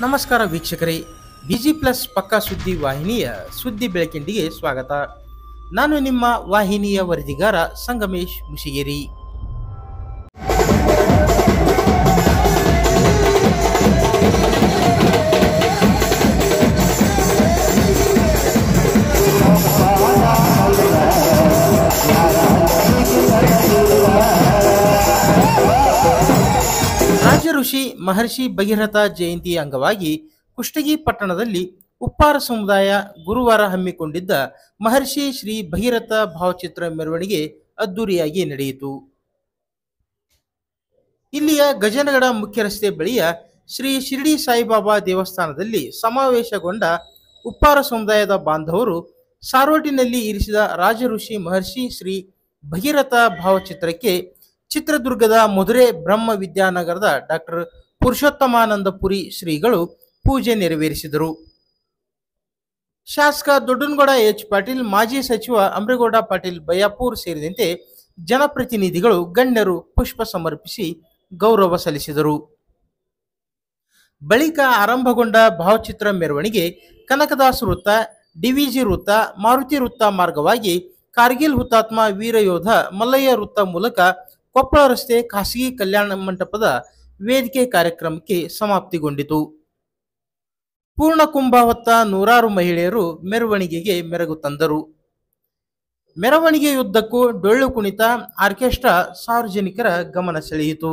ನಮಸ್ಕಾರ ವೀಕ್ಷಕರೇ, busy plus ಪಕ್ಕಾ ಸುದ್ದಿ ವಾಹಿನಿಯ ಸುದ್ದಿ ಬೆಳಕಿಂಡಿಗೆ ಸ್ವಾಗತ. ನಾನು ನಿಮ್ಮ ವಾಹಿನಿಯ ವರದಿಗಾರ ಸಂಗಮೇಶ್ ಮುಷಿಗೇರಿ. ರಾಜ ಋಷಿ ಮಹರ್ಷಿ ಭಗೀರಥ ಜಯಂತಿ ಅಂಗವಾಗಿ ಕುಷ್ಟಗಿ ಪಟ್ಟಣದಲ್ಲಿ ಉಪ್ಪಾರ ಸಮುದಾಯ ಗುರುವಾರ ಹಮ್ಮಿಕೊಂಡಿದ್ದ ಮಹರ್ಷಿ ಶ್ರೀ ಭಗೀರಥ ಭಾವಚಿತ್ರ ಮೆರವಣಿಗೆ ಅದ್ದೂರಿಯಾಗಿ ನಡೆಯಿತು. ಇಲ್ಲಿಯ ಗಜನಗಡ ಮುಖ್ಯ ರಸ್ತೆ ಬಳಿಯ ಶ್ರೀ ಶಿರಡಿ ಸಾಯಿಬಾಬಾ ದೇವಸ್ಥಾನದಲ್ಲಿ ಸಮಾವೇಶಗೊಂಡ ಉಪ್ಪಾರ ಸಮುದಾಯದ ಬಾಂಧವರು ಸಾರೋಟಿನಲ್ಲಿ ಇರಿಸಿದ ರಾಜ ಋಷಿ ಮಹರ್ಷಿ ಶ್ರೀ ಭಗೀರಥ ಭಾವಚಿತ್ರಕ್ಕೆ ಚಿತ್ರದುರ್ಗದ ಮಧುರೆ ಬ್ರಹ್ಮ ವಿದ್ಯಾನಗರದ ಡಾಕ್ಟರ್ ಪುರುಷೋತ್ತಮಾನಂದಪುರಿ ಶ್ರೀಗಳು ಪೂಜೆ ನೆರವೇರಿಸಿದರು. ಶಾಸಕ ದೊಡ್ಡನಗೌಡ ಎಚ್ ಪಾಟೀಲ್, ಮಾಜಿ ಸಚಿವ ಅಮರೇಗೌಡ ಪಾಟೀಲ್ ಬಯ್ಯಾಪುರ್ ಸೇರಿದಂತೆ ಜನಪ್ರತಿನಿಧಿಗಳು ಗಣ್ಯರು ಪುಷ್ಪ ಸಮರ್ಪಿಸಿ ಗೌರವ ಸಲ್ಲಿಸಿದರು. ಬಳಿಕ ಆರಂಭಗೊಂಡ ಭಾವಚಿತ್ರ ಮೆರವಣಿಗೆ ಕನಕದಾಸ ವೃತ್ತ, ಡಿವಿಜಿ ವೃತ್ತ, ಮಾರುತಿ ವೃತ್ತ ಮಾರ್ಗವಾಗಿ ಕಾರ್ಗಿಲ್ ಹುತಾತ್ಮ ವೀರಯೋಧ ಮಲ್ಲಯ್ಯ ವೃತ್ತ ಮೂಲಕ ಕೊಪ್ಪಳ ರಸ್ತೆ ಖಾಸಗಿ ಕಲ್ಯಾಣ ಮಂಟಪದ ವೇದಿಕೆ ಕಾರ್ಯಕ್ರಮಕ್ಕೆ ಸಮಾಪ್ತಿಗೊಂಡಿತು. ಪೂರ್ಣ ಕುಂಭ ಹೊತ್ತ ನೂರಾರು ಮಹಿಳೆಯರು ಮೆರವಣಿಗೆಗೆ ಮೆರುಗು ತಂದರು. ಮೆರವಣಿಗೆಯುದ್ದಕ್ಕೂ ಡೊಳ್ಳು ಕುಣಿತ, ಆರ್ಕೆಸ್ಟ್ರಾ ಸಾರ್ವಜನಿಕರ ಗಮನ ಸೆಳೆಯಿತು.